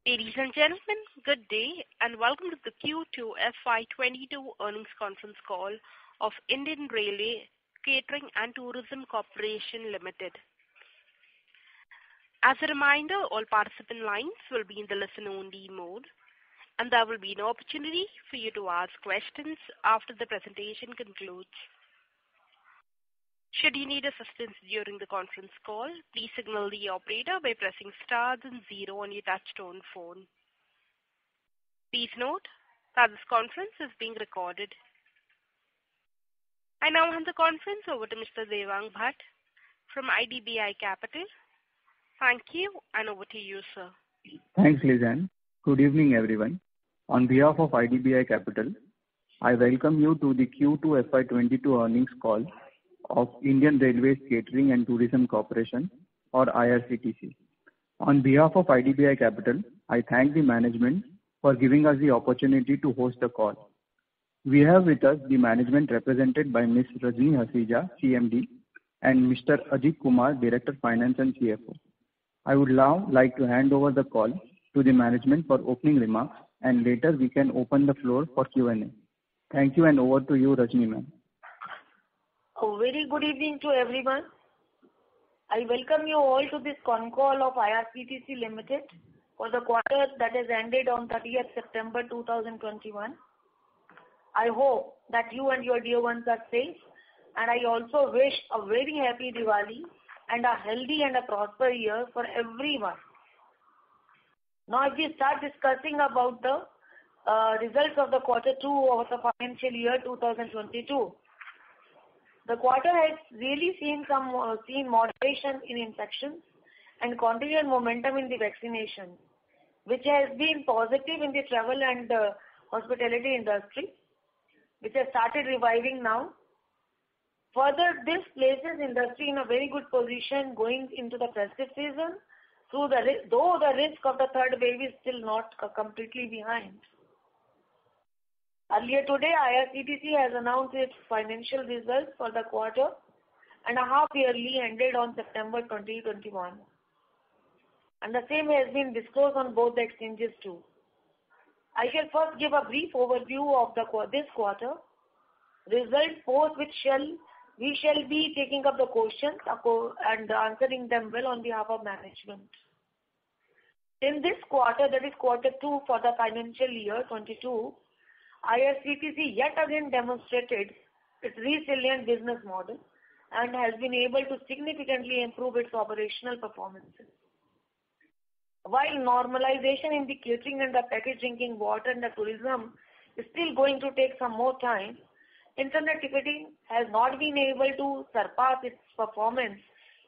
Ladies and gentlemen, good day and welcome to the Q2 FY22 earnings conference call of Indian Railway Catering and Tourism Corporation Limited. As a reminder, all participant lines will be in the listen-only mode, and there will be no opportunity for you to ask questions after the presentation concludes. Should you need assistance during the conference call, please signal the operator by pressing star then 0 on your touch-tone phone. Please note that this conference is being recorded. I now hand the conference over to Mr. Devang Bhatt from IDBI Capital. Thank you, and over to you, sir. Thanks, Lizanne. Good evening, everyone. On behalf of IDBI Capital, I welcome you to the Q2 FY22 earnings call of Indian Railways Catering and Tourism Corporation, or IRCTC. On behalf of IDBI Capital, I thank the management for giving us the opportunity to host the call. We have with us the management represented by Ms. Rajni Hasija, CMD, and Mr. Ajit Kumar, Director Finance and CFO. I would now like to hand over the call to the management for opening remarks, and later we can open the floor for Q&A. Thank you, and over to you, Rajni ma'am. A very good evening to everyone. I welcome you all to this con call of IRCTC Limited for the quarter that has ended on 30th September 2021. I hope that you and your dear ones are safe, and I also wish a very happy Diwali and a healthy and a prosperous year for everyone. Now, if we start discussing about the results of the quarter 2 of the financial year 2022. The quarter has really seen moderation in infections and continued momentum in the vaccination, which has been positive in the travel and hospitality industry, which has started reviving now. Further, this places industry in a very good position going into the festive season, though the risk of the third wave is still not completely behind. Earlier today, IRCTC has announced its financial results for the quarter and a half yearly ended on September 2021. And the same has been disclosed on both the exchanges too. I shall first give a brief overview of this quarter results, post which we shall be taking up the questions and answering them well on behalf of management. In this quarter, that is quarter 2 for the financial year 22, IRCTC yet again demonstrated its resilient business model and has been able to significantly improve its operational performances. While normalization in the catering and the packaged drinking water and the tourism is still going to take some more time, internet ticketing has not been able to surpass its performance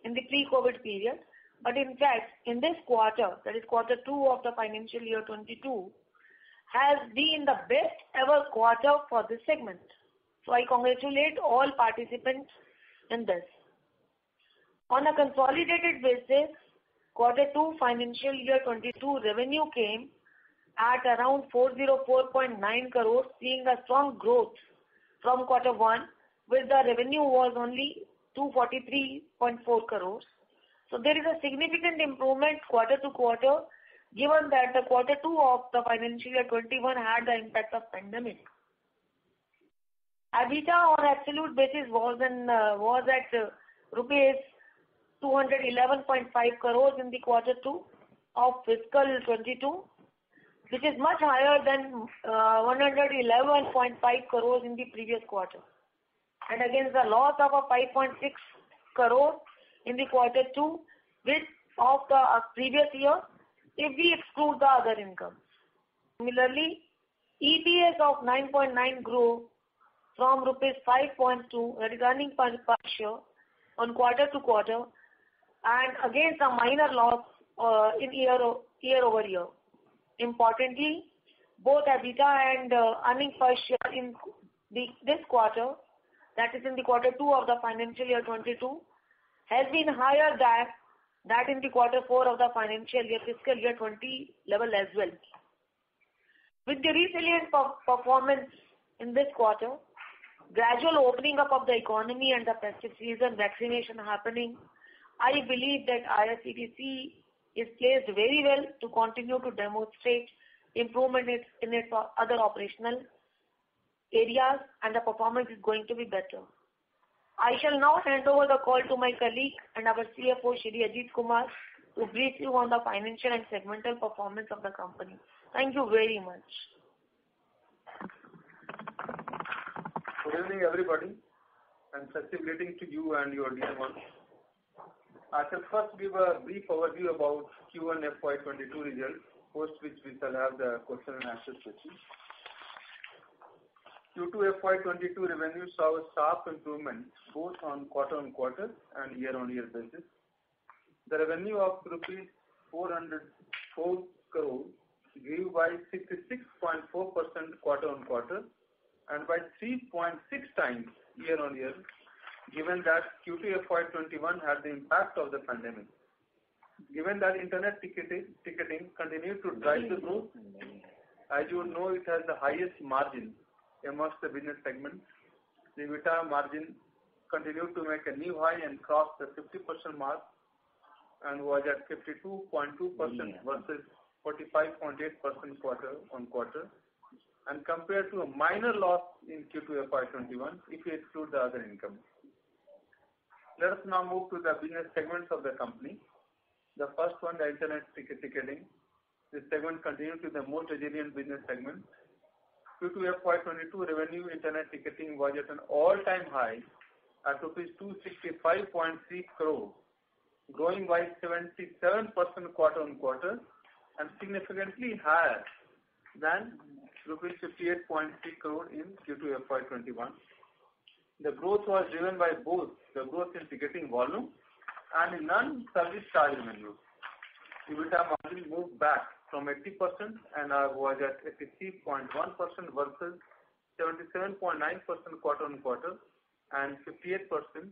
in the pre-COVID period, but in fact, in this quarter, that is quarter 2 of the financial year 22, has been the best ever quarter for this segment. So I congratulate all participants in this. On a consolidated basis, quarter 2 financial year 22 revenue came at around 404.9 crores, seeing a strong growth from quarter 1, where the revenue was only 243.4 crores. So there is a significant improvement quarter to quarter, given that the quarter 2 of the financial year 21 had the impact of pandemic. EBITDA on absolute basis was at rupees 211.5 crores in the quarter 2 of fiscal 22, which is much higher than 111.5 crores in the previous quarter, and against the loss of a 5.6 crores in the quarter 2 of the previous year, if we exclude the other income. Similarly, EPS of 9.9 grew from rupees 5.2, that is earning per share, on quarter to quarter, and against a minor loss in year over year. Importantly, both EBITDA and earning per share in this quarter, that is in the quarter 2 of the financial year 22, has been higher than that in the quarter 4 of the financial year, fiscal year 20 level as well. With the resilient performance in this quarter, gradual opening up of the economy and the festive season, vaccination happening, I believe that IRCTC is placed very well to continue to demonstrate improvement in its other operational areas, and the performance is going to be better. I shall now hand over the call to my colleague and our CFO, Shri Ajit Kumar, to brief you on the financial and segmental performance of the company. Thank you very much. Good evening, everybody, and festive greetings to you and your dear ones. I shall first give a brief overview about Q1 FY22 results, post which we shall have the question and answer session. Q2 FY22 revenue saw a sharp improvement both on quarter-on-quarter and year-on-year basis. The revenue of rupees 404 crore grew by 66.4% quarter-on-quarter and by 3.6 times year-on-year, given that Q2 FY21 had the impact of the pandemic. Given that internet ticketing continued to drive the growth, as you know, it has the highest margin amongst the business segments. The EBITDA margin continued to make a new high and crossed the 50% mark and was at 52.2% versus 45.8% quarter-on-quarter, and compared to a minor loss in Q2 FY21 if we exclude the other income. Let us now move to the business segments of the company. The first one, the internet ticketing. This segment continued to be the most resilient business segment. Q2 FY22 revenue internet ticketing was at an all-time high at rupees 265.3 crore, growing by 77% quarter-on-quarter and significantly higher than rupees 58.3 crore in Q2 FY21. The growth was driven by both the growth in ticketing volume and in non-service charge revenue. EBITDA margin moved back from 80% and was at 83.1% versus 77.9% quarter-on-quarter and 58%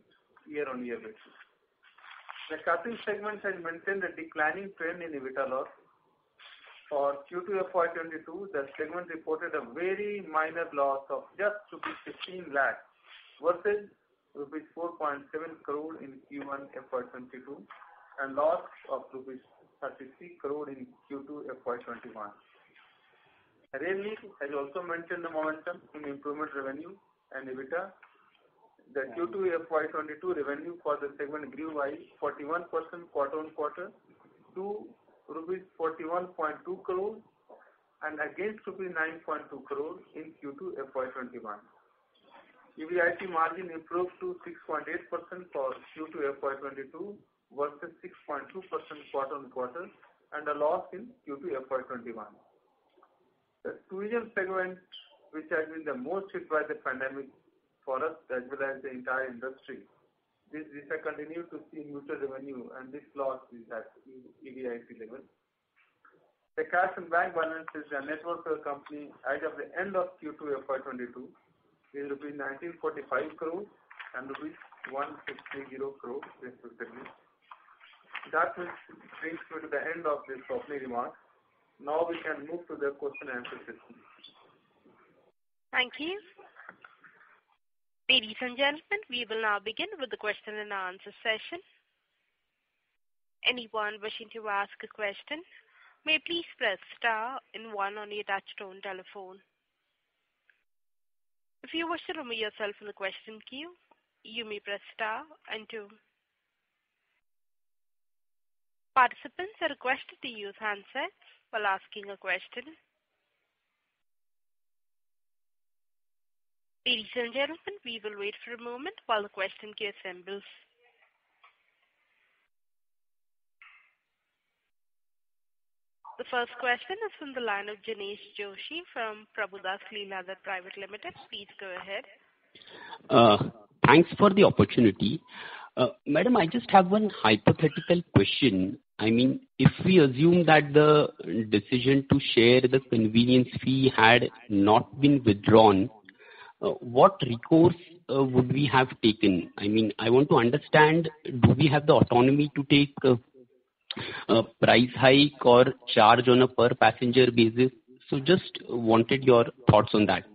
year-on-year basis. The catering segment has maintained a declining trend in EBITDA loss. For Q2 FY22, the segment reported a very minor loss of just rupees 15 lakh versus rupees 4.7 crore in Q1 FY22 and loss of rupees 33 crore in Q2 FY21. Rail Neer has also maintained the momentum in improvement revenue and EBITDA. The Q2 FY22 revenue for the segment grew by 41% quarter-on-quarter to rupees 41.2 crore and against rupees 9.2 crore in Q2 FY21. EBIT margin improved to 6.8% for Q2 FY22 versus 6.2% quarter-on-quarter and a loss in Q2 FY21. The tourism segment, which has been the most hit by the pandemic for us as well as the entire industry, this has continued to see muted revenue and this loss is at EBIT level. The cash and bank balances and net worth of the company as of the end of Q2 FY22 is rupees 1945 crore and rupees 1630 crore respectively. That brings me to the end of this opening remarks. Now we can move to the question and answer session. Thank you. Ladies and gentlemen, we will now begin with the question and answer session. Anyone wishing to ask a question may please press star and 1 on your touchtone telephone. If you wish to remove yourself from the question queue, you may press star and 2. Participants are requested to use handsets while asking a question. Ladies and gentlemen, we will wait for a moment while the question queue assembles. The first question is from the line of Jinesh Joshi from Prabhudas Lilladher Private Limited. Please go ahead. Thanks for the opportunity. Madam, I just have one hypothetical question. I mean, if we assume that the decision to share the convenience fee had not been withdrawn, what recourse would we have taken? I mean, I want to understand, do we have the autonomy to take a price hike or charge on a per passenger basis? So just wanted your thoughts on that.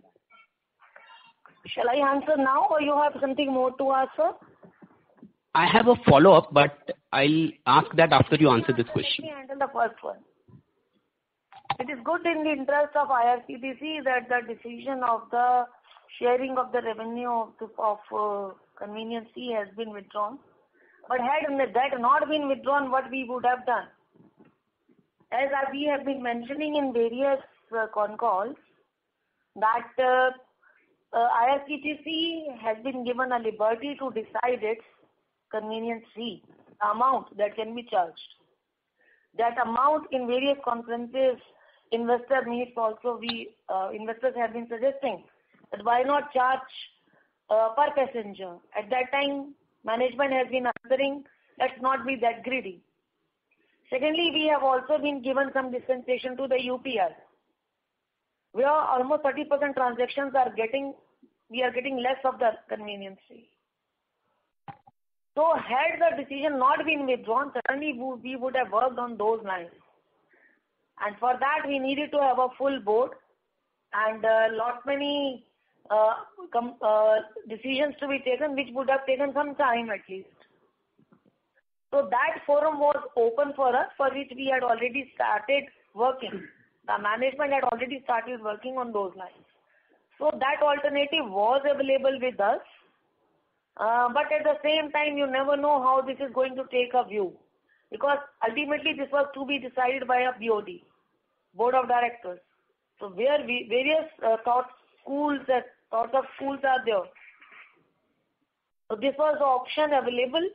Shall I answer now or you have something more to answer? I have a follow-up, but I'll ask that after you answer this question. Let me handle the first one. It is good in the interest of IRCTC that the decision of the sharing of the revenue of convenience fee has been withdrawn. But had that not been withdrawn, what we would have done? As we have been mentioning in various con calls, that IRCTC has been given a liberty to decide its convenience fee, the amount that can be charged. That amount in various conferences, investor meets also, investors have been suggesting that why not charge per passenger. At that time, management has been answering, let's not be that greedy. Secondly, we have also been given some dispensation to the UPI. We are almost 30% transactions we are getting less of the convenience fee. So had the decision not been withdrawn, certainly we would have worked on those lines. And for that we needed to have a full board and many decisions to be taken, which would have taken some time at least. So that forum was open for us, for which we had already started working. The management had already started working on those lines. So that alternative was available with us. But at the same time, you never know how this is going to take a view. Because ultimately this was to be decided by a BOD, Board of Directors. So where various thought of schools are there. So this was the option available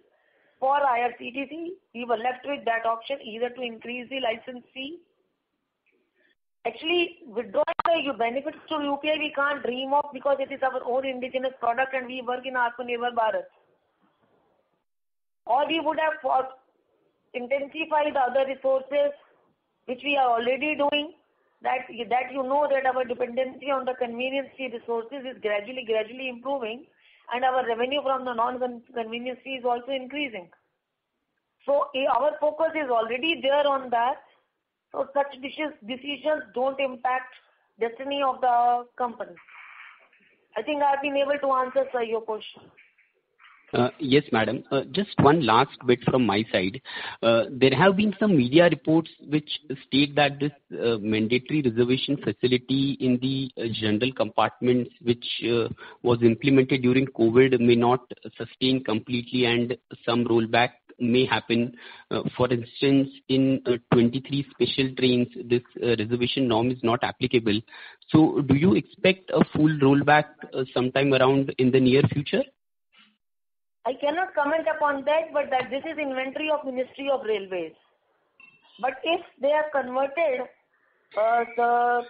for IRCTC. We were left with that option, either to increase the license fee. Actually, withdrawing the benefits to UPI we can't dream of, because it is our own indigenous product and we work in Atmanirbhar Bharat. Or we would have intensified the other resources, which we are already doing. That you know that our dependency on the convenience fee resources is gradually improving, and our revenue from the non-convenience fee is also increasing. So our focus is already there on that. So such decisions don't impact destiny of the company. I think I have been able to answer, sir, your question. Yes, madam. Just one last bit from my side. There have been some media reports which state that this mandatory reservation facility in the general compartments, which was implemented during COVID, may not sustain completely and some rollback may happen. For instance, in 23 special trains, this reservation norm is not applicable. So do you expect a full rollback sometime around in the near future? I cannot comment upon that, but that this is inventory of Ministry of Railways. But if they have converted the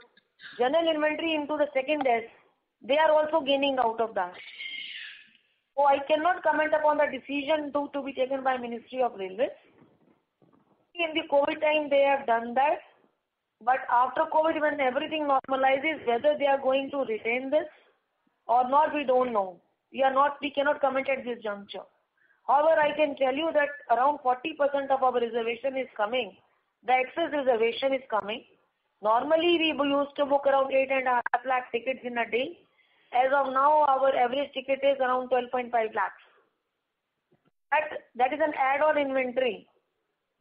general inventory into the second S, they are also gaining out of that. So I cannot comment upon the decision to be taken by Ministry of Railways. In the COVID time they have done that, but after COVID, when everything normalizes, whether they are going to retain this or not, we don't know. We cannot comment at this juncture. However, I can tell you that around 40% of our reservation is coming. The excess reservation is coming. Normally, we used to book around 8.5 lakh tickets in a day. As of now, our average ticket is around 12.5 lakhs. That is an add-on inventory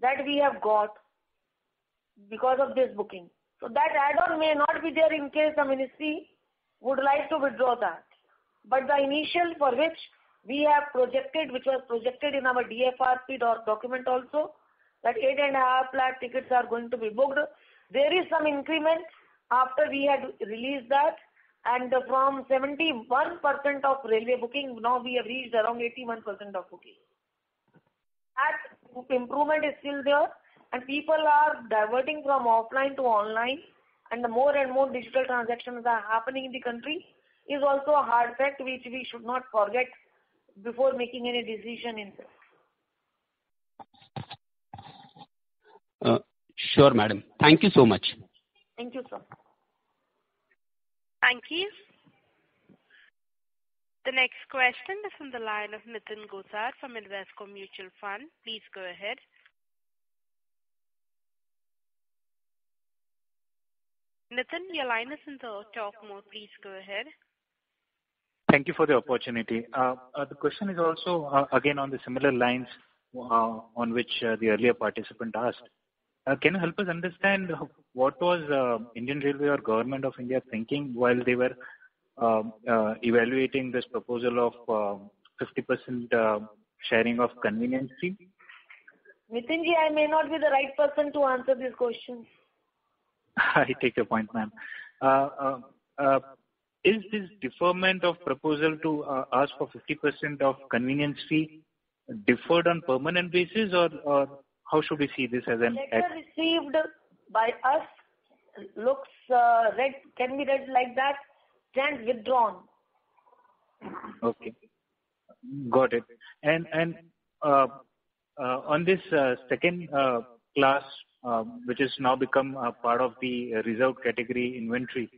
that we have got because of this booking. So that add-on may not be there in case the ministry would like to withdraw that. But the initial for which we have projected, which was projected in our DFRP document also, that 8.5 lakh tickets are going to be booked. There is some increment after we had released that, and from 71% of railway booking, now we have reached around 81% of booking. That improvement is still there, and people are diverting from offline to online, and the more and more digital transactions are happening in the country is also a hard fact which we should not forget before making any decision in this. Sure, madam. Thank you so much. Thank you, sir. Thank you. The next question is from the line of Nitin Gosar from Invesco Mutual Fund. Please go ahead. Nitin, your line is in the talk mode. Please go ahead. Thank you for the opportunity. The question is also again on the similar lines on which the earlier participant asked. Can you help us understand what was Indian Railway or Government of India thinking while they were evaluating this proposal of 50% sharing of convenience fee? Nitinji, I may not be the right person to answer this question. I take your point, ma'am. Is this deferment of proposal to ask for 50% of convenience fee deferred on permanent basis, or how should we see this as an letter received by us looks read, can be read like that, stands withdrawn. Okay, got it. And on this second class, which has now become part of the reserved category inventory,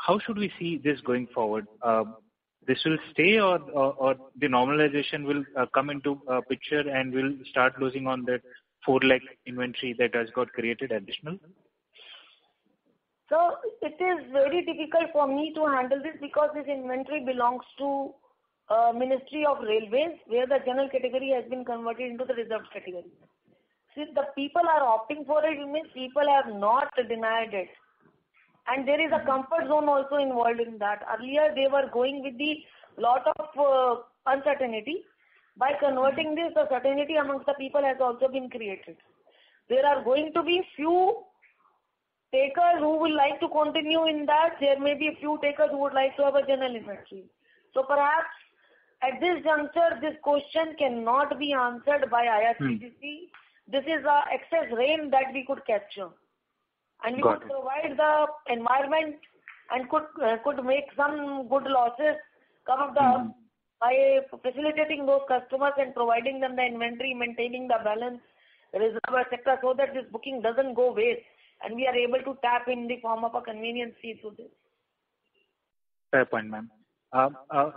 how should we see this going forward? This will stay, or the normalization will come into picture and will start losing on that 4 lakh inventory that has got created additional? So it is very difficult for me to handle this because this inventory belongs to Ministry of Railways, where the general category has been converted into the reserved category. Since the people are opting for it, it means people have not denied it. And there is a comfort zone also involved in that. Earlier, they were going with the lot of uncertainty. By converting this, the certainty amongst the people has also been created. There are going to be few takers who will like to continue in that. There may be a few takers who would like to have a general inventory. So perhaps at this juncture, this question cannot be answered by IRCTC. This is the excess rain that we could capture. And we could provide the environment and could make some good losses come up by facilitating those customers and providing them the inventory, maintaining the balance, reserve, etc., so that this booking doesn't go waste and we are able to tap in the form of a convenience fee through this. Fair point, ma'am.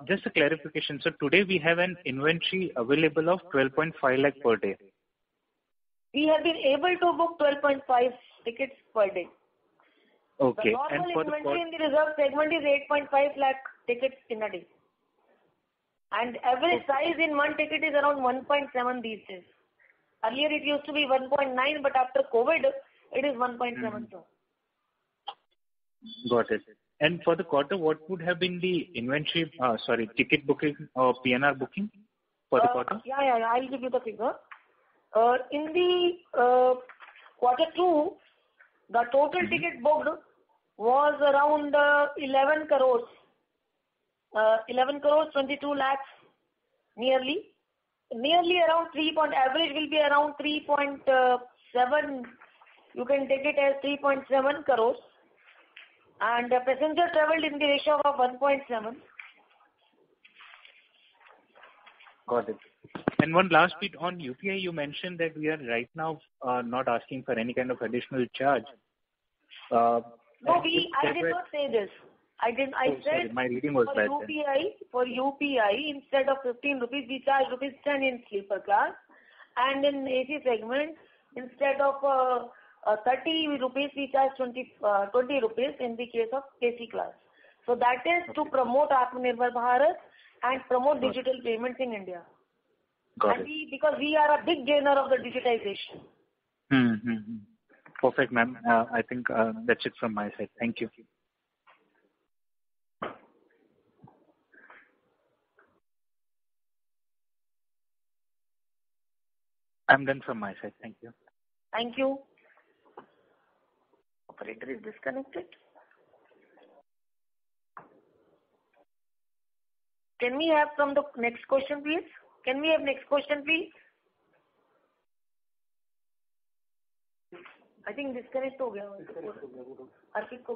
Just a clarification. So today we have an inventory available of 12.5 lakh per day. We have been able to book 12.5 tickets per day. Okay. The normal inventory in the reserve segment is 8.5 lakh tickets in a day. And average size in one ticket is around 1.7 these days. Earlier it used to be 1.9, but after COVID, it is 1.7. Got it. And for the quarter, what would have been the inventory, ticket booking or PNR booking for the quarter? Yeah, I'll give you the figure. In the quarter 2, the total ticket booked was around 11 crores. 11 crores, 22 lakhs, nearly around 3 point, average will be around 3.7, you can take it as 3.7 crores. And passenger traveled in the ratio of 1.7. Got it. And one last bit on UPI, you mentioned that we are right now not asking for any kind of additional charge. No, I did not say this. I said sorry, my reading was bad. For UPI, instead of 15 rupees, we charge rupees 10 in sleeper class. And in AC segment, instead of 30 rupees, we charge 20 rupees in the case of AC class. So that is to promote Atmanirbhar Bharat and promote digital payments in India. Got it. Because we are a big gainer of the digitization. Perfect, ma'am. I think that's it from my side. Thank you. I'm done from my side. Thank you. Thank you. Operator is disconnected. Can we have from the next question, please? Can we have next question, please? I think disconnect हो गया. अर्पित को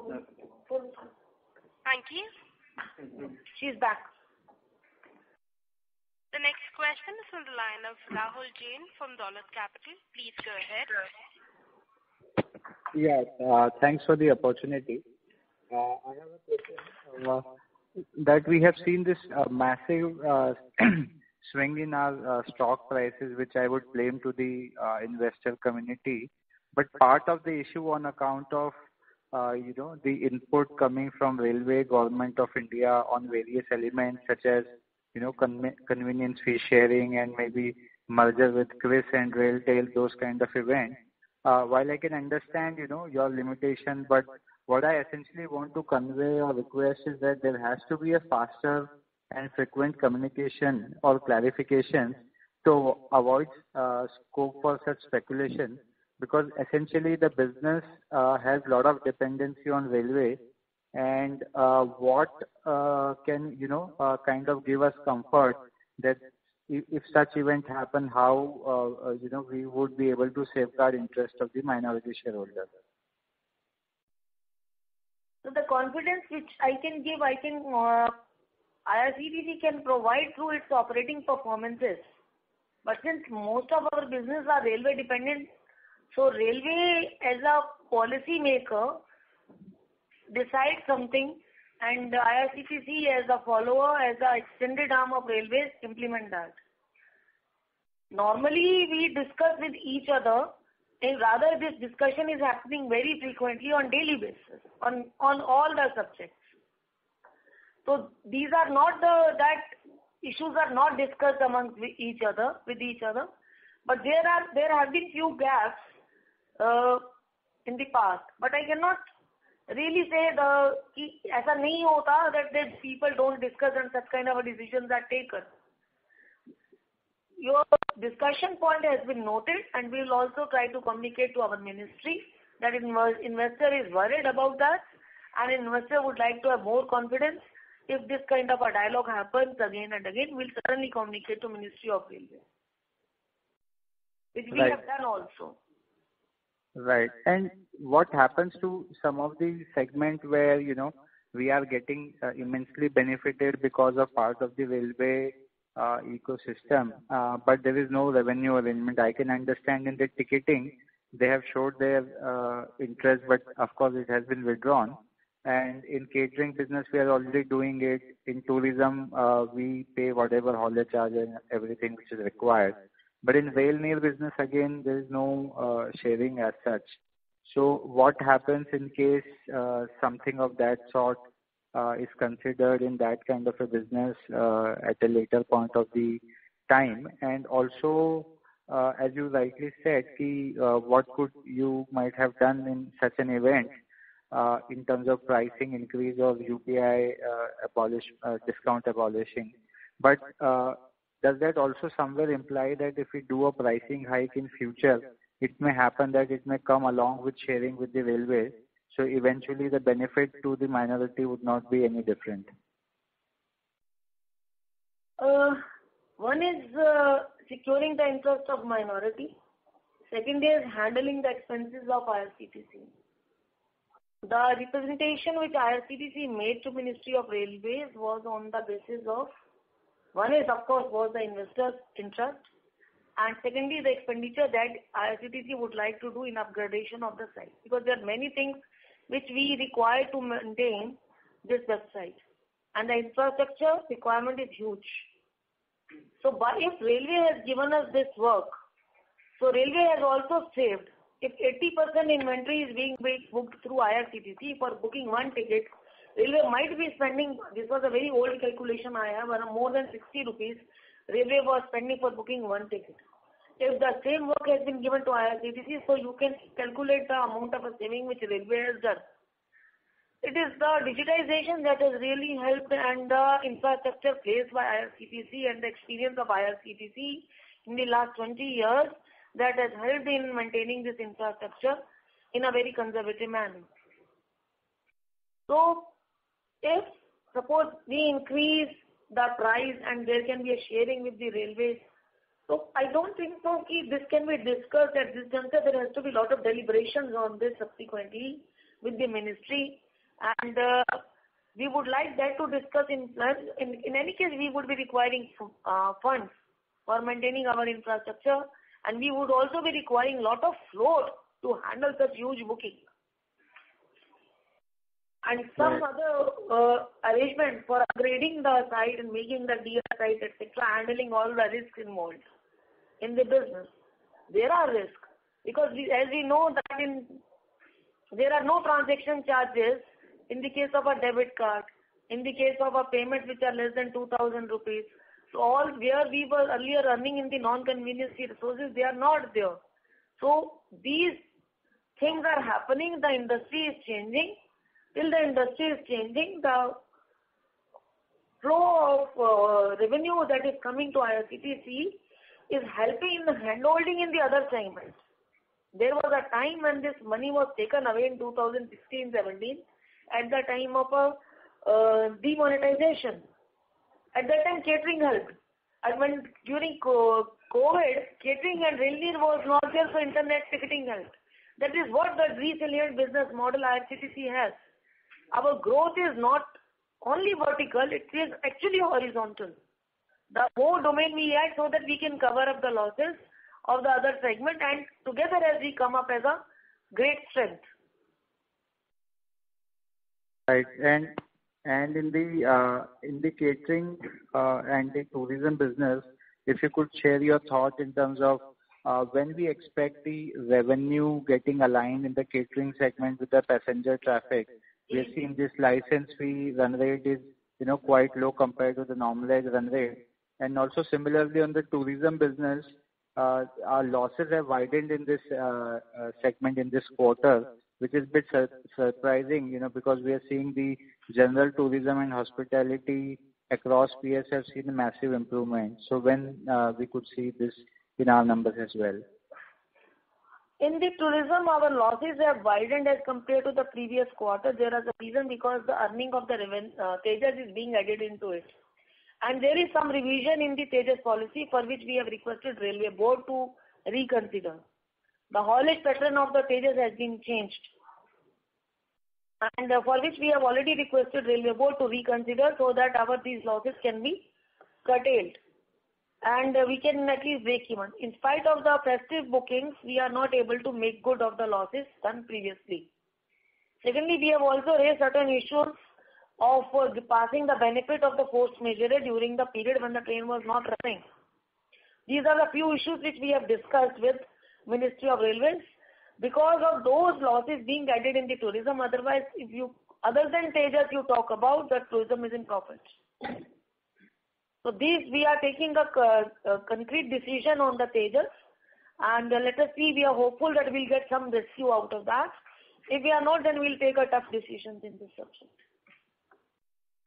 phone. Thank you. She is back. The next question is from the line of Rahul Jain from Dolat Capital. Please go ahead. Yeah, thanks for the opportunity. I have a question that we have seen this massive swing in our stock prices, which I would blame to the investor community. But part of the issue on account of the input coming from Railway, Government of India on various elements such as, convenience fee sharing and maybe merger with Quiz and Railtail, those kind of events. While I can understand, your limitation, but what I essentially want to convey or request is that there has to be a faster and frequent communication or clarification to avoid scope for such speculation, because essentially the business has a lot of dependency on railway, and what can kind of give us comfort that if such event happen, how we would be able to safeguard interest of the minority shareholders. So the confidence which I can give, IRCTC can provide through its operating performances. But since most of our business are railway dependent, so railway as a policy maker decides something, and IRCTC as a follower, as a extended arm of railways, implement that. Normally we discuss with each other, and rather this discussion is happening very frequently on daily basis on all the subjects. So these are not that issues are not discussed amongst each other, but there have been few gaps in the past. But I cannot really say ऐसा नहीं होता that people don't discuss and such kind of decisions are taken. Your discussion point has been noted, and we will also try to communicate to our ministry that investor is worried about that, and investor would like to have more confidence. If this kind of a dialogue happens again and again, we'll certainly communicate to Ministry of Railways, which we have done also. Right. And what happens to some of the segment where, we are getting immensely benefited because of part of the railway ecosystem, but there is no revenue arrangement. I can understand in the ticketing, they have showed their interest, but of course it has been withdrawn. And in catering business, we are already doing it. In tourism, we pay whatever haulage charge and everything which is required. But in rail near business, again, there is no sharing as such. So what happens in case something of that sort is considered in that kind of a business at a later point of the time? And also, as you rightly said, what could you might have done in such an event in terms of pricing increase or UPI discount abolishing. But does that also somewhere imply that if we do a pricing hike in future, it may happen that it may come along with sharing with the railway, so eventually the benefit to the minority would not be any different? One is securing the interest of minority. Second is handling the expenses of IRCTC. The representation which IRCTC made to Ministry of Railways was on the basis of, one is of course was the investor's interest, and secondly the expenditure that IRCTC would like to do in upgradation of the site, because there are many things which we require to maintain this website, and the infrastructure requirement is huge. So if Railway has given us this work, so Railway has also saved. If 80% inventory is being booked through IRCTC for booking one ticket, Railway might be spending, this was a very old calculation I have, more than 60 rupees Railway was spending for booking one ticket. If the same work has been given to IRCTC, so you can calculate the amount of a saving which Railway has done. It is the digitization that has really helped, and the infrastructure placed by IRCTC and the experience of IRCTC in the last 20 years that has helped in maintaining this infrastructure in a very conservative manner. So, if suppose we increase the price and there can be a sharing with the railways, so I don't think so this can be discussed at this juncture. There has to be a lot of deliberations on this subsequently with the ministry, and we would like that to discuss in any case we would be requiring funds for maintaining our infrastructure, and we would also be requiring a lot of float to handle such huge booking. And some other arrangement for upgrading the site and making the DR site, etc., handling all the risks involved in the business. There are risks, because as we know that in There are no transaction charges in the case of a debit card, in the case of a payment which are less than 2,000 rupees. So all where we were earlier earning in the non-convenience fee resources, they are not there. So these things are happening, the industry is changing. Till the industry is changing, the flow of revenue that is coming to IRCTC is helping in the handholding in the other segments. There was a time when this money was taken away in 2016-17 at the time of a demonetization. At that time, catering helped. And when during COVID, catering and railway was not there, so internet ticketing helped. That is what the resilient business model IRCTC has. Our growth is not only vertical, it is actually horizontal. The more domain we add so that we can cover up the losses of the other segment, and together as we come up as a great strength. Right. And in the catering and the tourism business, if you could share your thoughts in terms of when we expect the revenue getting aligned in the catering segment with the passenger traffic. We have seen this license fee run rate is quite low compared to the normalized run rate. And also similarly on the tourism business, our losses have widened in this segment in this quarter, which is a bit surprising, because we are seeing the general tourism and hospitality across PS have seen a massive improvement. So when we could see this in our numbers as well? In the tourism, our losses have widened as compared to the previous quarter. There is a reason because the earning of the Tejas is being added into it. And there is some revision in the Tejas policy for which we have requested Railway Board to reconsider. The haulage pattern of the Tejas has been changed. And for which we have already requested Railway Board to reconsider so that these losses can be curtailed. And we can at least break even. In spite of the festive bookings, we are not able to make good of the losses done previously. Secondly, we have also raised certain issues of passing the benefit of the force majeure during the period when the train was not running. These are the few issues which we have discussed with Ministry of Railways. Because of those losses being added in the tourism, otherwise, other than Tejas you talk about, the tourism is in profit. So we are taking a concrete decision on the Tejas, and let us see, we are hopeful that we'll get some rescue out of that. If we are not, then we'll take a tough decision in this subject.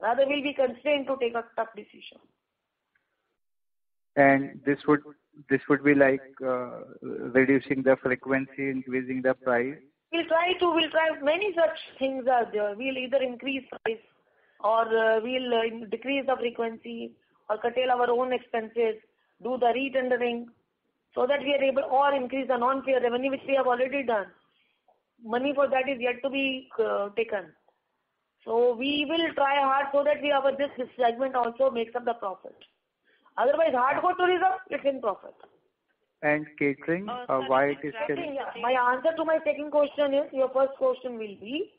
Rather, we'll be constrained to take a tough decision. And this would be like reducing the frequency, increasing the price? We'll try many such things are there. We'll either increase price or we'll decrease the frequency or curtail our own expenses, do the retendering so that we are able, or increase the non-fare revenue, which we have already done. Money for that is yet to be taken. So we will try hard so that this segment also makes up the profit. Otherwise, hardcore tourism, it's in profit. And catering, why it is still... My answer to my second question is, your first question will be,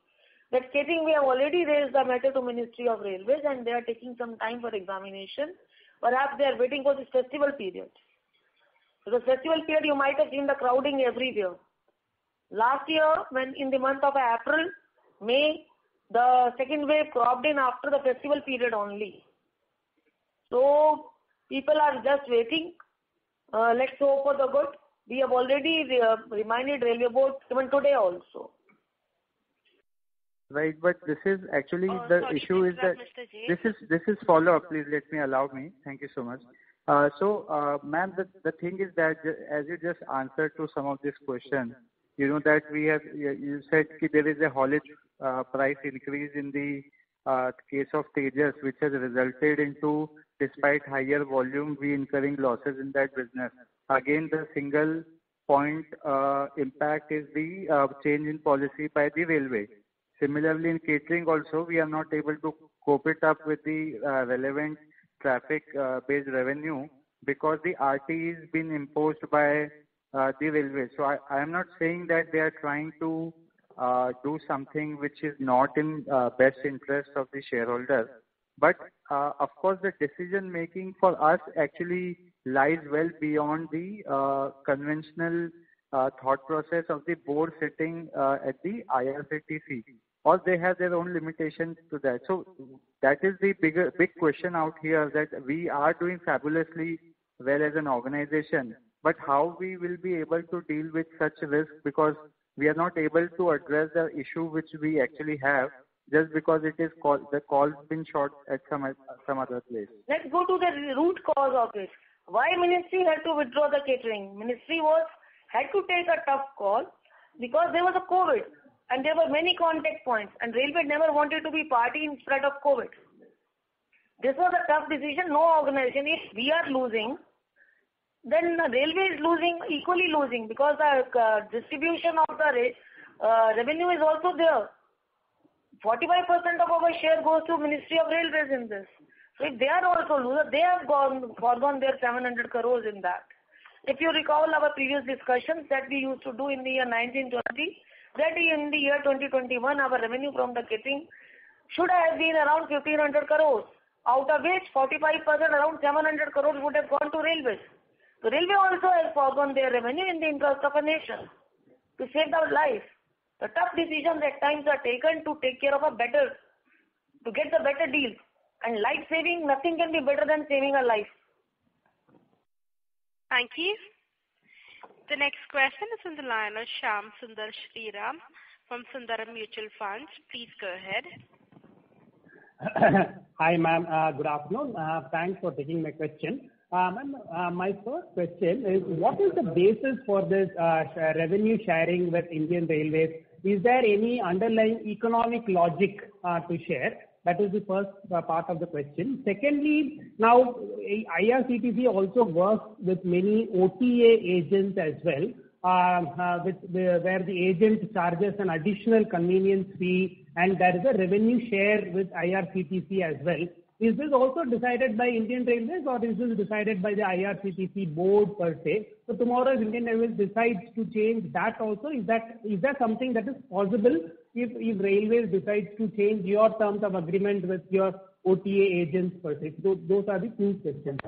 that catering, we have already raised the matter to Ministry of Railways and they are taking some time for examination. Perhaps they are waiting for this festival period. Because festival period, you might have seen the crowding everywhere. Last year, when in the month of April, May, the second wave cropped in after the festival period only. So, people are just waiting. Let's hope for the good. We have already reminded Railway Board even today also. Right, but this is actually the issue is that this is follow-up. Please let me allow me. Thank you so much. Ma'am, the thing is that as you just answered to some of these questions, that you said that there is a haulage price increase in the case of Tejas, which has resulted into, despite higher volume, we incurring losses in that business. Again, the single point impact is the change in policy by the railway. Similarly, in catering also, we are not able to cope it up with the relevant traffic-based revenue because the RT is being imposed by the railway. So I am not saying that they are trying to do something which is not in best interest of the shareholder. But of course, the decision making for us actually lies well beyond the conventional thought process of the board sitting at the IRCTC, or they have their own limitations to that. So that is the big question out here, that we are doing fabulously well as an organization, but how we will be able to deal with such risk, because we are not able to address the issue which we actually have just because it is the call's been shot at some other place. Let's go to the root cause of it. Why ministry had to withdraw the catering? Ministry had to take a tough call because there was a COVID and there were many contact points, and Railway never wanted to be party in spread of COVID. This was a tough decision. No organization, if we are losing, then Railway is equally losing, because the distribution of the revenue is also there. 45% of our share goes to Ministry of Railways in this. So if they are also losers, they have forgone their 700 crores in that. If you recall our previous discussions that we used to do in the year 1920, that in the year 2021 our revenue from the catering should have been around 1500 crores, out of which 45% around 700 crores would have gone to Railways. The Railway also has forgone their revenue in the interest of a nation to save our life. The tough decisions at times are taken to take care of to get the better deals. And life saving, nothing can be better than saving a life. Thank you. The next question is on the line of Shyam Sundar Shriram from Sundaram Mutual Funds. Please go ahead. Hi, ma'am. Good afternoon. Thanks for taking my question. Ma'am, my first question is, what is the basis for this revenue sharing with Indian Railways? Is there any underlying economic logic to share? That is the first part of the question. Secondly, now IRCTC also works with many OTA agents as well, where the agent charges an additional convenience fee, and there is a revenue share with IRCTC as well. Is this also decided by Indian Railways, or is this decided by the IRCTC board per se? So tomorrow, if Indian Railways decides to change that also, is that something that is possible if Railways decides to change your terms of agreement with your OTA agents per se? So those are the two questions.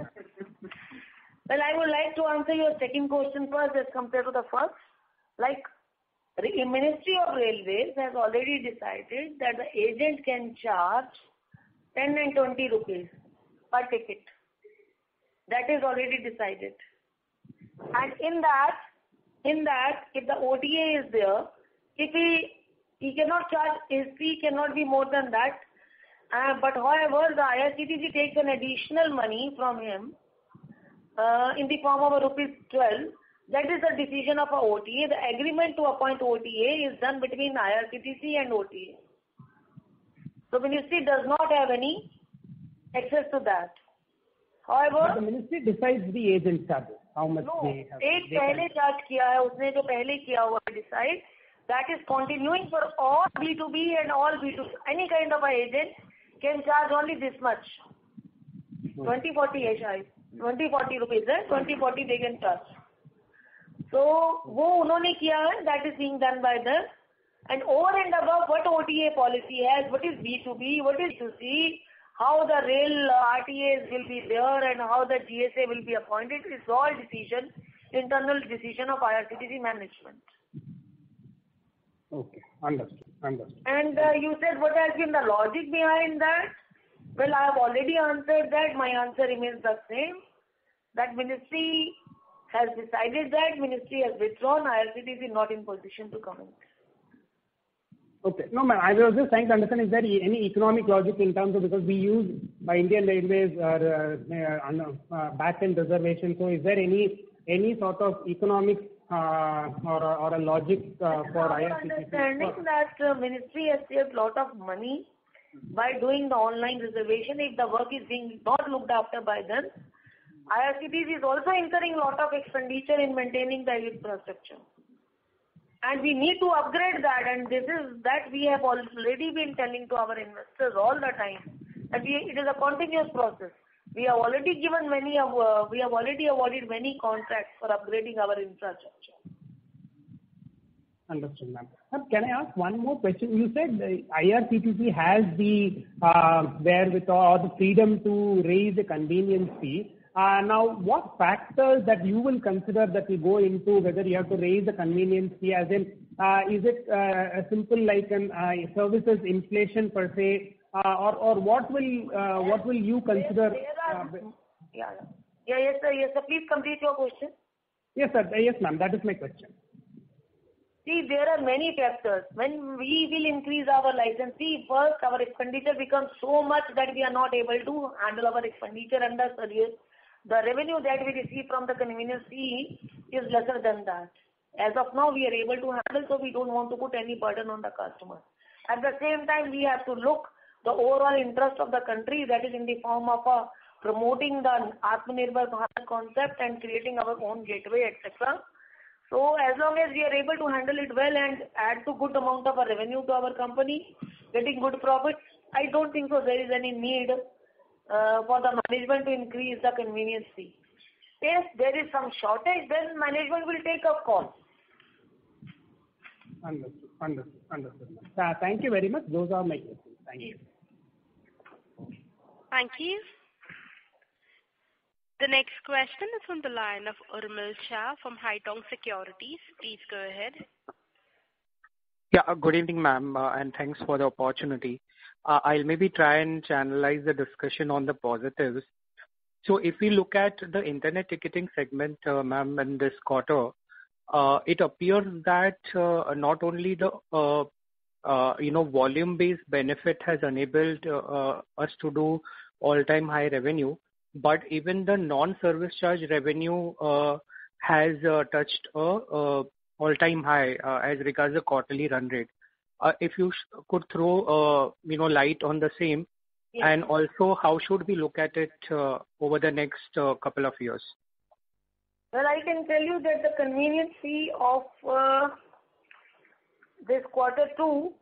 Well, I would like to answer your second question first as compared to the first. Like, the Ministry of Railways has already decided that the agent can charge 10 and 20 rupees per ticket. That is already decided. And in that, if the OTA is there, if he cannot charge, his fee cannot be more than that. But however, the IRCTC takes an additional money from him in the form of rupees 12. That is the decision of a OTA. The agreement to appoint OTA is done between IRCTC and OTA. So ministry does not have any access to that. However, but the ministry decides the agent charges, how much they have. एक पहले charge किया है, उसने जो पहले किया हुआ decide, that is continuing for all B2B and all B2C. Any kind of a agent can charge only this much. 20-40 rupees है, 20-40 they can charge. So वो उन्होंने किया है, that is being done by them. And over and above what OTA policy has, what is B2B, what is B2C, how the rail RTAs will be there and how the GSA will be appointed, is all internal decision of IRCTC management. Okay, understood. And you said what has been the logic behind that? Well, I have already answered that. My answer remains the same. That ministry has decided that, ministry has withdrawn, IRCTC is not in position to comment. Okay. No, ma'am, I was just trying to understand, is there any economic logic in terms of, because we use by Indian Railways back-end reservation, so is there any sort of economic or a logic for IRCTC? Understanding that ministry has saved a lot of money by doing the online reservation. If the work is being not looked after by them, IRCTC is also incurring a lot of expenditure in maintaining the infrastructure. And we need to upgrade that, and this is that we have already been telling to our investors all the time that it is a continuous process. We have already awarded many contracts for upgrading our infrastructure. Understood, ma'am. Ma'am, can I ask one more question? You said the IRCTC has the wherewithal or the freedom to raise the convenience fee. Now, what factors that you will consider that will go into whether you have to raise the convenience fee, as in, is it a simple like an services inflation per se, or what will you consider? Yes, sir. Please complete your question. Yes, sir. Yes, ma'am. That is my question. See, there are many factors. When we will increase our license fee, first our expenditure becomes so much that we are not able to handle our expenditure under service. The revenue that we receive from the convenience fee is lesser than that. As of now, we are able to handle, so we don't want to put any burden on the customer. At the same time, we have to look the overall interest of the country, that is in the form of promoting the Atmanirbhar Bharat concept and creating our own gateway, etc. So as long as we are able to handle it well and add to good amount of revenue to our company, getting good profits, I don't think so there is any need for the management to increase the convenience fee. If there is some shortage, then management will take a call. Understood. Thank you very much. Those are my questions. Thank you. Thank you. The next question is from the line of Urmil Shah from Haitong Securities. Please go ahead. Yeah, good evening, ma'am, and thanks for the opportunity. I'll maybe try and channelize the discussion on the positives. So if we look at the internet ticketing segment, ma'am, in this quarter, it appears that not only the volume-based benefit has enabled us to do all-time high revenue, but even the non-service charge revenue has touched all-time high as regards the quarterly run rate. If you could throw light on the same, yes. And also how should we look at it over the next couple of years? Well, I can tell you that the convenience fee of this quarter 2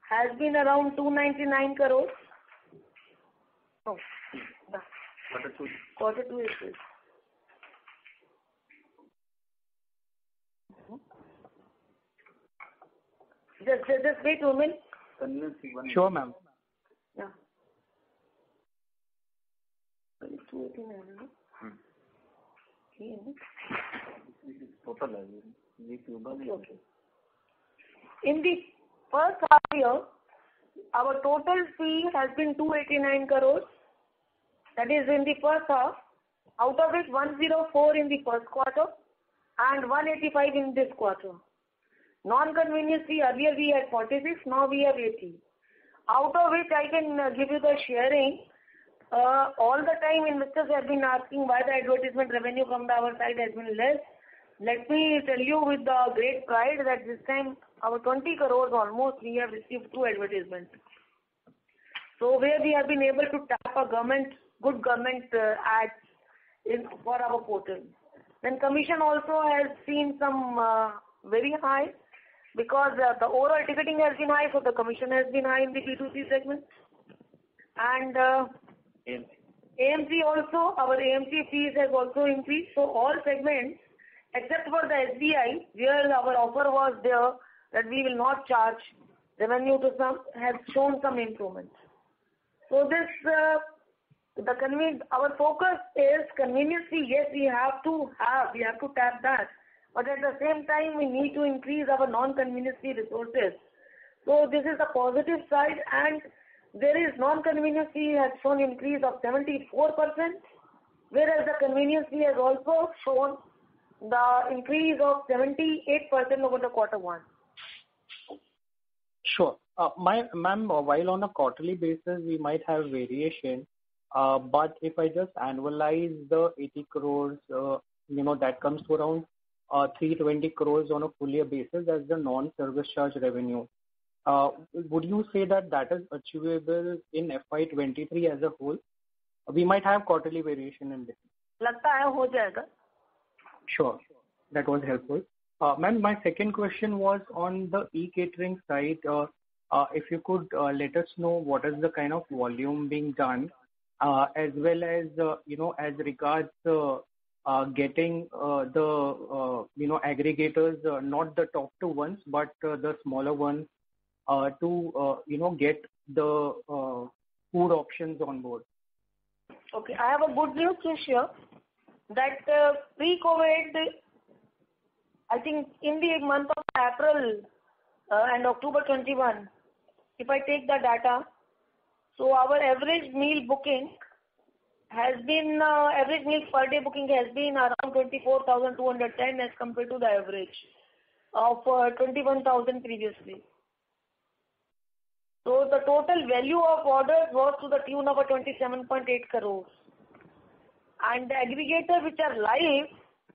has been around 299 crores. Oh, Quarter 2 is this. Just wait a minute. Sure, ma'am. Yeah. 289. Okay. In the first half year, our total fee has been 289 crores. That is in the first half, out of which 104 in the first quarter and 185 in this quarter. Non-convenience fee, earlier we had 46, now we have 80. Out of which I can give you the sharing. All the time investors have been asking why the advertisement revenue from our side has been less. Let me tell you with the great pride that this time our 20 crores almost we have received through advertisements. So where we have been able to tap a good government ads for our portal. Then commission also has seen some very high because the overall ticketing has been high, so the commission has been high in the B2C segment. And AMC also, our AMC fees has also increased. So all segments except for the SBI, where our offer was there that we will not charge revenue to some, has shown some improvement. So this, our focus is convenience fee. Yes, we have to tap that. But at the same time, we need to increase our non-convenience fee resources. So this is the positive side, and there is non-convenience fee has shown increase of 74%, whereas the convenience fee has also shown the increase of 78% over the quarter 1. Sure. Ma'am, while on a quarterly basis we might have variation, but if I just annualize the 80 crores, that comes to around 320 crores on a full year basis as the non-service charge revenue. Would you say that is achievable in FY23 as a whole? We might have quarterly variation in this. लगता है हो जाएगा. Sure, that was helpful. Ma'am, my second question was on the e-catering side. If you could let us know what is the kind of volume being done, as well as as regards getting the aggregators, not the top 2 ones, but the smaller ones, to get the food options on board. Okay, I have a good news to share. that pre-COVID, I think in the month of April and October 21, if I take the data, so our average meal booking has been, average meal per day booking has been around 24,210 as compared to the average of 21,000 previously. So the total value of orders was to the tune of 27.8 crores. And the aggregators which are live,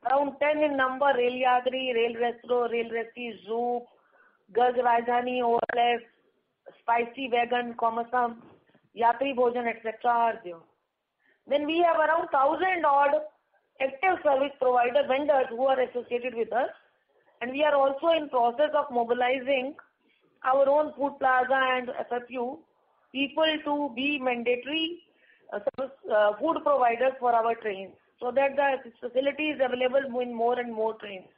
around 10 in number, Rail Yatri, Rail Restro, Rail Resti, Zoop, Gaz Rajdhani, OLF, Spicy Wagon, Komasam, Yatri Bhojan, etc. are there. Then we have around 1,000 odd active service provider vendors who are associated with us. And we are also in process of mobilizing our own food plaza and FFU people to be mandatory food providers for our trains, so that the facility is available in more and more trains.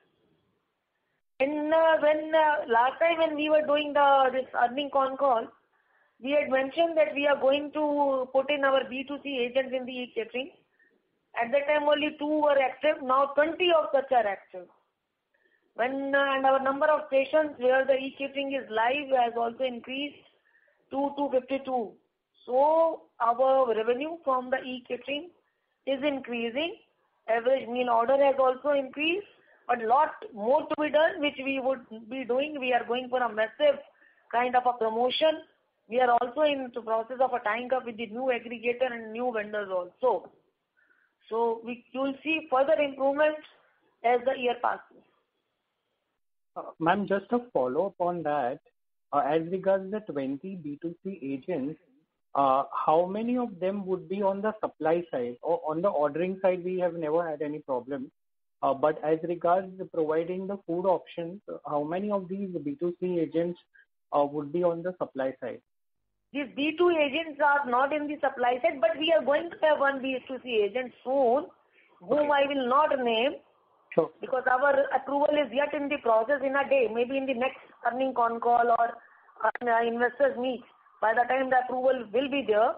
And when last time when we were doing this earning con call, we had mentioned that we are going to put in our B2C agents in the e-catering. At that time only 2 were active, now 20 of such are active. And our number of stations where the e-catering is live has also increased to 252. So our revenue from the e-catering is increasing. Average meal order has also increased, but lot more to be done, which we would be doing. We are going for a massive kind of a promotion. We are also in the process of tying up with the new aggregator and new vendors also. So you'll see further improvements as the year passes. Ma'am, just a follow-up on that. As regards the 20 B2C agents, how many of them would be on the supply side? Or on the ordering side, we have never had any problem. But as regards providing the food options, how many of these B2C agents would be on the supply side? These B2 agents are not in the supply side, but we are going to have one B2C agent soon, whom I will not name. Sure. Because our approval is yet in the process in a day, maybe in the next earning con call or investors meet. By the time the approval will be there,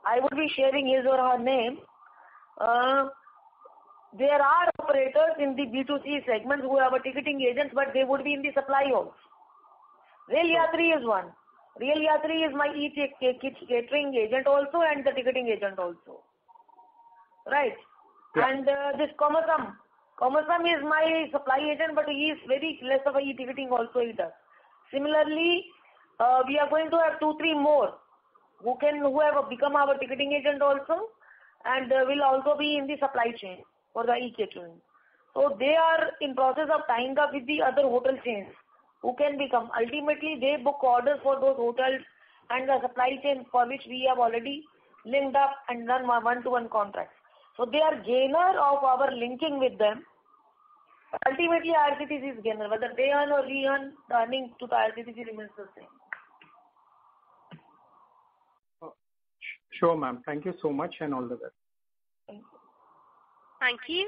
I would be sharing his or her name. There are operators in the B2C segment who have a ticketing agents, but they would be in the supply also. Rail Yatri is one. Rail Yatri is my catering agent also and the ticketing agent also. Right. Yeah. And this Komasam is my supply agent, but he is very less of a e-ticketing also he does. Similarly, we are going to have 2-3 more who have become our ticketing agent also, and will also be in the supply chain for the e-catering. So they are in process of tying up with the other hotel chains who can become. Ultimately, they book orders for those hotels and the supply chain for which we have already linked up and done one-to-one contracts. So they are gainer of our linking with them. Ultimately, IRCTC is gainer. Whether they earn or we earn, the earning to the IRCTC remains the same. Sure, ma'am. Thank you so much and all the best. Thank you. Thank you.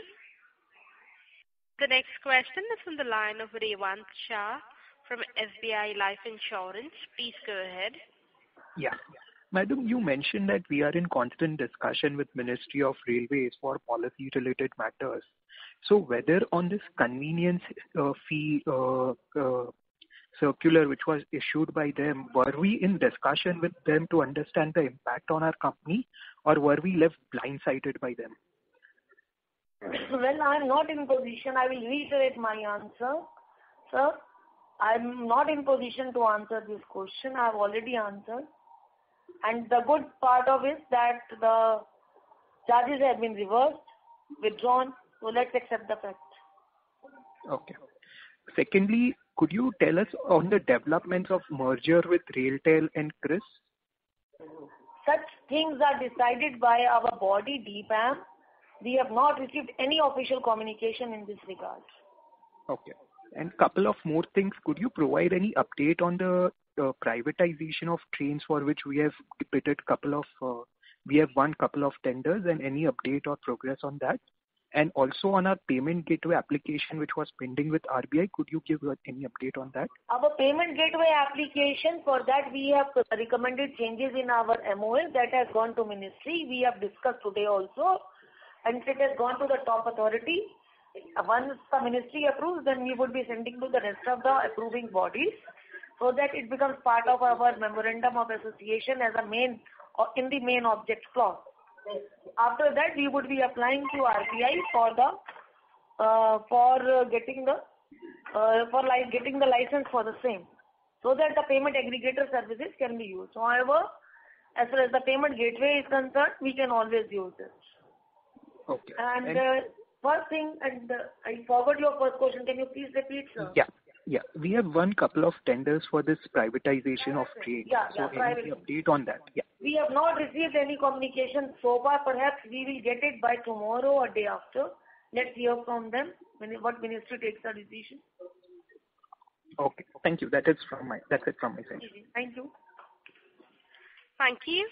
The next question is from the line of Revant Shah from SBI Life Insurance. Please go ahead. Yeah. Madam, you mentioned that we are in constant discussion with Ministry of Railways for policy-related matters. So whether on this convenience fee circular which was issued by them, were we in discussion with them to understand the impact on our company, or were we left blindsided by them? Well, I am not in position. I will reiterate my answer. Sir, I am not in position to answer this question. I have already answered. And the good part of it is that the charges have been reversed, withdrawn. So let's accept the fact. Okay. Secondly, could you tell us on the developments of merger with RailTel and CRIS? Such things are decided by our body, DPAM. We have not received any official communication in this regard. Okay. And couple of more things. Could you provide any update on the privatization of trains for which we have bidded we have won couple of tenders, and any update or progress on that? And also on our payment gateway application which was pending with RBI, could you give any update on that? Our payment gateway application, for that we have recommended changes in our MOA that has gone to ministry. We have discussed today also. and it has gone to the top authority. Once the ministry approves, then we would be sending to the rest of the approving bodies, so that it becomes part of our memorandum of association as a main, in the main object clause. After that, we would be applying to RBI for getting the license for the same, so that the payment aggregator services can be used. However, as far as the payment gateway is concerned, we can always use it. Okay. And first thing, and I forgot your first question. Can you please repeat, sir? Yeah. We have won couple of tenders for this privatization of trade. Any update on that? Yeah. We have not received any communication so far. Perhaps we will get it by tomorrow or day after. Let's hear from them what ministry takes the decision. Okay. Thank you. That's it from my side. Thank you. Thank you.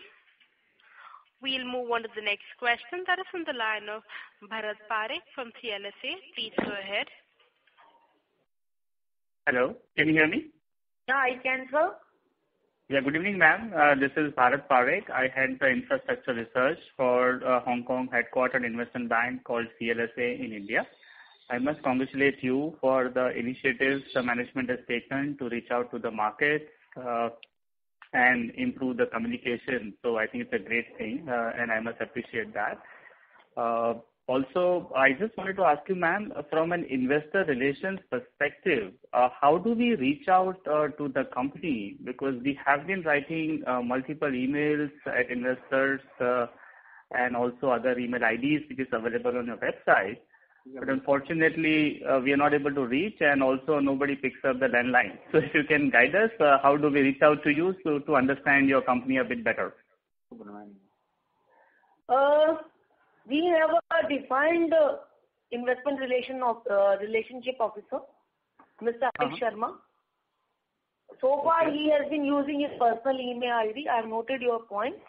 We'll move on to the next question. That is from the line of Bharat Parekh from CLSA. Please go ahead. Hello, can you hear me? Yeah, I can, sir. Yeah, good evening, ma'am. This is Bharat Parekh. I head the infrastructure research for Hong Kong headquartered investment bank called CLSA in India. I must congratulate you for the initiatives the management has taken to reach out to the market and improve the communication. So I think it's a great thing, and I must appreciate that. Also, I just wanted to ask you, ma'am, from an investor relations perspective, how do we reach out to the company? Because we have been writing multiple emails at investors and also other email IDs which is available on your website. But unfortunately, we are not able to reach, and also nobody picks up the landline. So if you can guide us, how do we reach out to you to understand your company a bit better? We have a defined investment relationship officer, Mr. Anil Sharma. So far, he has been using his personal email ID. I have noted your points.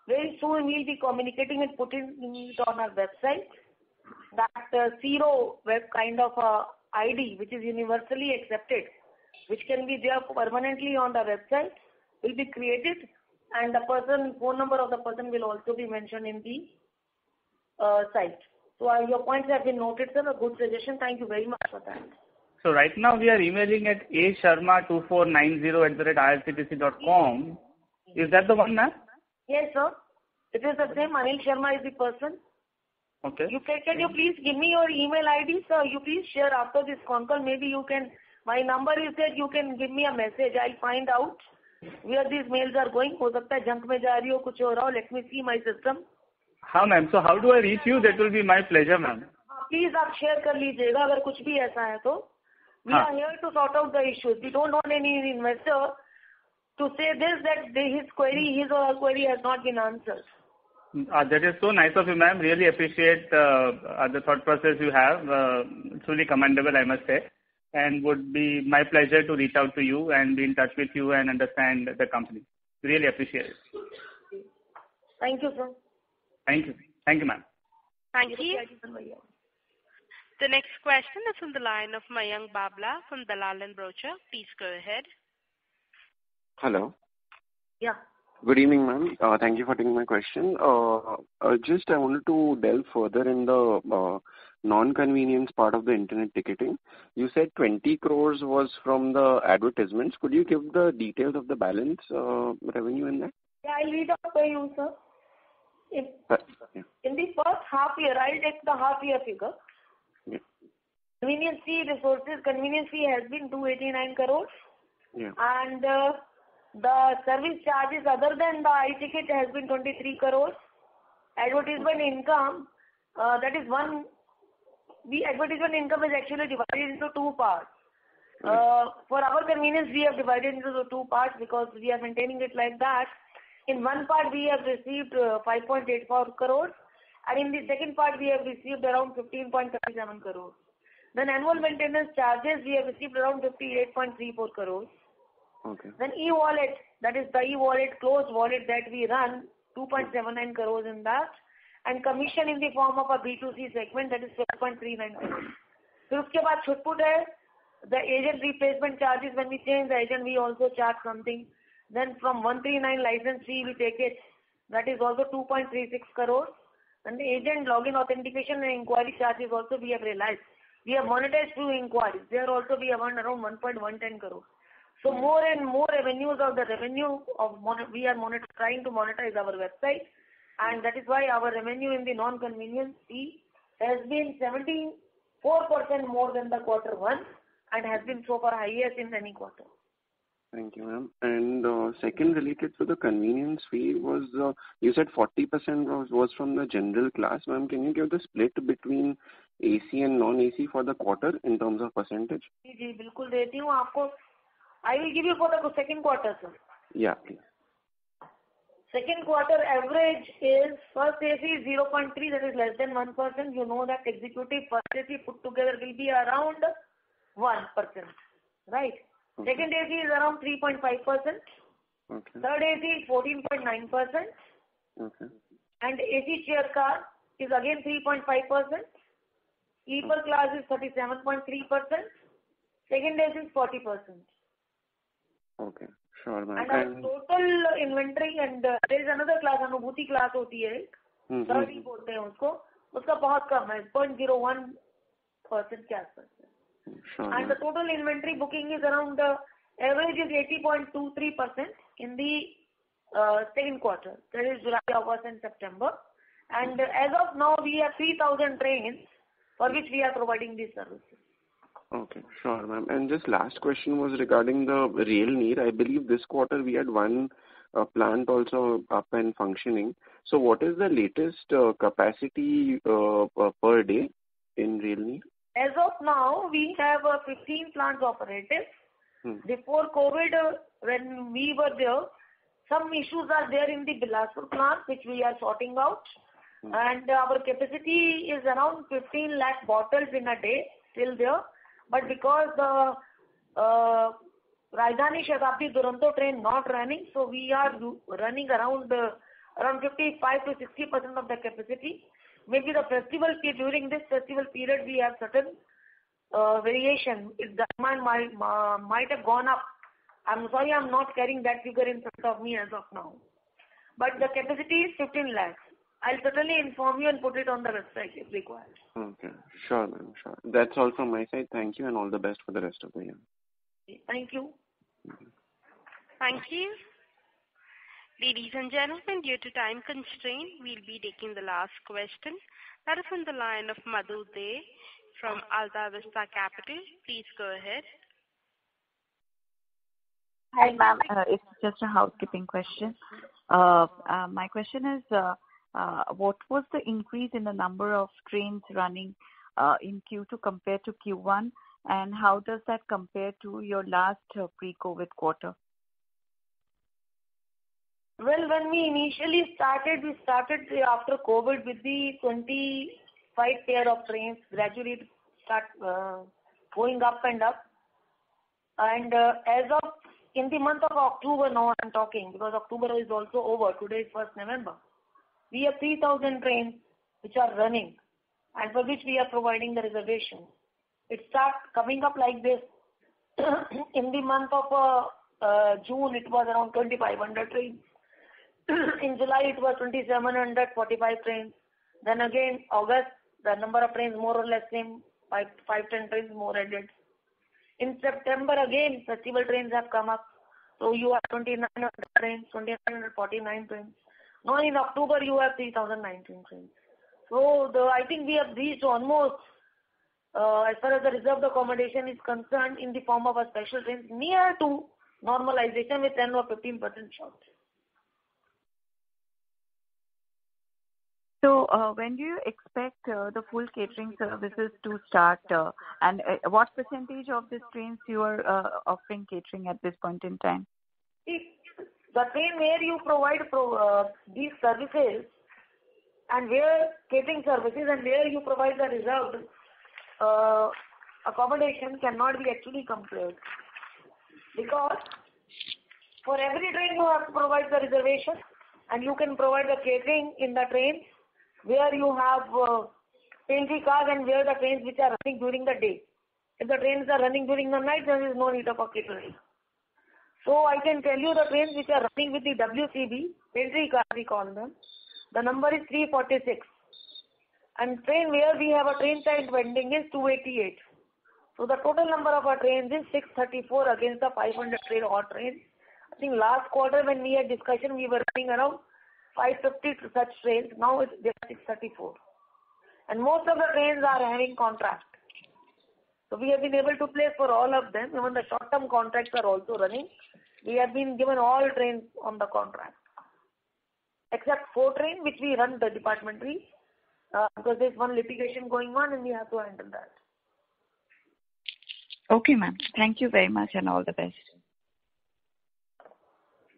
Very soon, we will be communicating and putting it on our website. That zero web kind of ID, which is universally accepted, which can be there permanently on the website, will be created, and the phone number of the person will also be mentioned in the site. So your points have been noted, sir. A good suggestion. Thank you very much for that. So right now we are emailing at asharma2490@irctc.com. Is that the one, ma'am? Yes, sir. It is the same. Anil Sharma is the person. Okay. Can you please give me your email ID, sir? You please share after this con call. Maybe you can. My number is there. You can give me a message. I'll find out where these mails are going. हो सकता है junk में जा रही हो, कुछ हो रहा हो. Let me see my system. हाँ ma'am, so how do I reach you? That will be my pleasure, ma'am. Please आप share कर लीजिएगा अगर कुछ भी ऐसा है तो. We are here to sort out the issues. We don't want any investor to say this that his or her query has not been answered. That is so nice of you, ma'am. Really appreciate the thought process you have. Truly commendable, I must say. And would be my pleasure to reach out to you and be in touch with you and understand the company. Really appreciate it. Thank you, sir. Thank you. Thank you, ma'am. Thank you. The next question is from the line of Mayank Babla from Dalal & Broacha. Please go ahead. Hello. Yeah. Good evening, ma'am. Thank you for taking my question. I wanted to delve further in the non-convenience part of the internet ticketing. You said 20 crores was from the advertisements. Could you give the details of the balance revenue in that? Yeah, I'll read out for you, sir. In the first half year, I'll take the half year figure. Yeah. Convenience fee has been 289 crores. Yeah. And the service charges other than the I-ticket has been 23 crores. Advertisement income, that is one. The advertisement income is actually divided into two parts. For our convenience, we have divided into the two parts because we are maintaining it like that. In one part, we have received 5.84 crores, and in the second part, we have received around 15.37 crores. Then annual maintenance charges, we have received around 58.34 crores. Okay. Then e-wallet, that is the e-wallet, closed wallet that we run, 2.79 crores in that. And commission in the form of a B2C segment, that is 12.39 crores. फिर उसके बाद छुटपुट है, the agent replacement charges, when we change the agent, we also charge something. Then from 139 license fee, we take it, that is also 2.36 crores. And the agent login authentication and inquiry charges also we have realized. We have monetized through inquiries. There also we have earned around 1.110 crores. So more and more revenues of the revenue of we are trying to monetize our website, and that is why our revenue in the non-convenience fee has been 74% more than the quarter one and has been so far highest in any quarter. Thank you, ma'am. And second, related to the convenience fee, was you said 40% was from the general class, ma'am. Can you give the split between AC and non-AC for the quarter in terms of percentage? जी बिल्कुल देती हूँ आपको. I will give you for the second quarter, sir. Yeah, please. Second quarter average is first AC is 0.3, that is less than 1%. You know that executive first AC put together will be around 1%, right? Okay. Second AC is around 3.5%. Okay. Third AC is 14.9%. Okay. And AC chair car is again 3.5%. Sleeper class is 37.3%. Second AC is 40%. Okay, sure, ma'am. And total inventory and there is another class, अनुभूति class होती है एक, 30 बोलते हैं उसको, उसका बहुत कम है, 0.01% के आसपास है. Sure. And the total inventory booking is around average is 80.23% in the second quarter. That is July, August, and September. And as of now, we have 3,000 trains for which we are providing these services. Okay, sure, ma'am. And just last question was regarding the Rail Neer. I believe this quarter we had one plant also up and functioning. So what is the latest capacity per day in Rail Neer? As of now, we have 15 plants operative. Before COVID, when we were there, some issues are there in the Bilaspur plant, which we are sorting out. And our capacity is around 15 lakh bottles in a day, still there. But because the Rajdhani Shatabdi Duronto train not running, so we are running around 55 to 60% of the capacity. Maybe the festival during this festival period we have certain variation. If the demand might have gone up. I'm sorry, I'm not carrying that figure in front of me as of now. But the capacity is 15 lakhs. I'll certainly inform you and put it on the website if required. Okay, sure, ma'am, sure. That's all from my side. Thank you and all the best for the rest of the year. Thank you. Thank you. Ladies and gentlemen, due to time constraint, we'll be taking the last question. That is on the line of Madhu De from Alta Vista Capital. Please go ahead. Hi, ma'am. It's just a housekeeping question. My question is, what was the increase in the number of trains running in Q2 compared to Q1, and how does that compare to your last pre-COVID quarter? Well, when we initially started, we started after COVID with the 25 pair of trains, gradually start going up and up. And as of in the month of October, now I'm talking, because October is also over, today is 1st November. We have 3,000 trains which are running and for which we are providing the reservation. It starts coming up like this. In the month of June, it was around 2,500 trains. In July, it was 2,745 trains. Then again, August, the number of trains more or less same, 5-10 trains more added. In September, again, festival trains have come up. So you have 2,900 trains, 2,949 trains. Now in October, you have 3,019 trains. So I think we have reached almost, as far as the reserved accommodation is concerned, in the form of a special train, near to normalization with 10 or 15% short. So when do you expect the full catering services to start, and what percentage of these trains you are offering catering at this point in time? The train where you provide these services and where catering services and where you provide the reserved accommodation cannot be actually compared. Because for every train you have to provide the reservation and you can provide the catering in the train where you have pantry cars and where the trains which are running during the day. If the trains are running during the night, there is no need of a catering. So I can tell you the trains which are running with the WCB, pantry cars we call them, the number is 346. and train where we have a train time pending is 288. So the total number of our trains is 634 against the 500 odd trains. I think last quarter when we had discussion, we were running around 550 such trains. Now it's 634. And most of the trains are having contract. So we have been able to place for all of them. Even the short-term contracts are also running. We have been given all trains on the contract. Except 4 trains which we run the departmentally because there's one litigation going on and we have to handle that. Okay, ma'am. Thank you very much and all the best.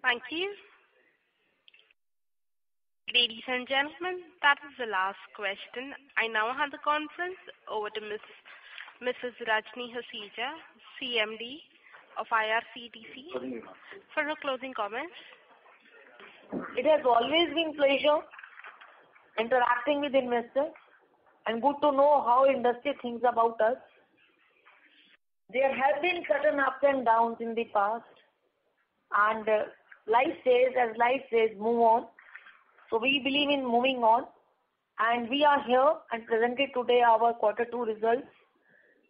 Thank you. Ladies and gentlemen, that is the last question. I now hand the conference over to Mrs. Rajni Hasija, CMD of IRCTC, for her closing comments. It has always been pleasure interacting with investors and good to know how industry thinks about us. There have been certain ups and downs in the past, and life says, move on. So we believe in moving on, and we are here and presented today our Q2 results,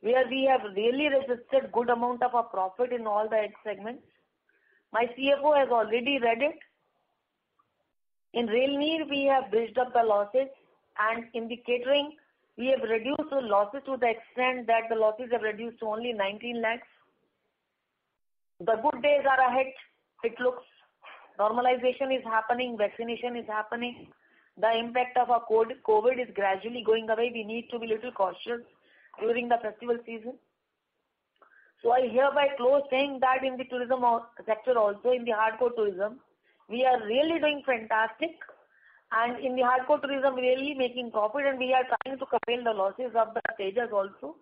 where we have really registered good amount of our profit in all the 8 segments. My CFO has already read it. In Rail Neer, we have bridged up the losses, and in the catering, we have reduced the losses to the extent that the losses have reduced to only 19 lakhs. The good days are ahead. It looks normalization is happening, vaccination is happening. The impact of our COVID is gradually going away. We need to be little cautious during the festival season. So I hereby close saying that in the tourism sector also, in the hardcore tourism, we are really doing fantastic. And in the hardcore tourism, really making profit, and we are trying to curtail the losses of the Tejas also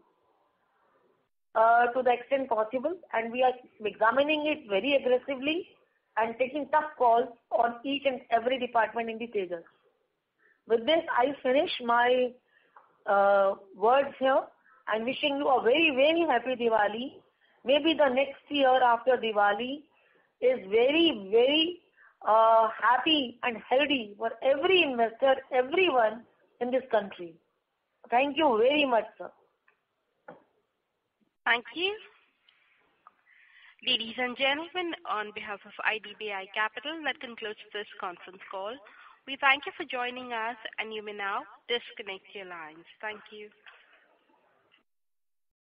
to the extent possible. And we are examining it very aggressively and taking tough calls on each and every department in the Tejas. With this, I finish my words here and wishing you a very, very happy Diwali. Maybe the next year after Diwali is very, very happy and healthy for every investor, everyone in this country. Thank you very much, sir. Thank you. Ladies and gentlemen, on behalf of IDBI Capital, that concludes this conference call. We thank you for joining us, and you may now disconnect your lines. Thank you.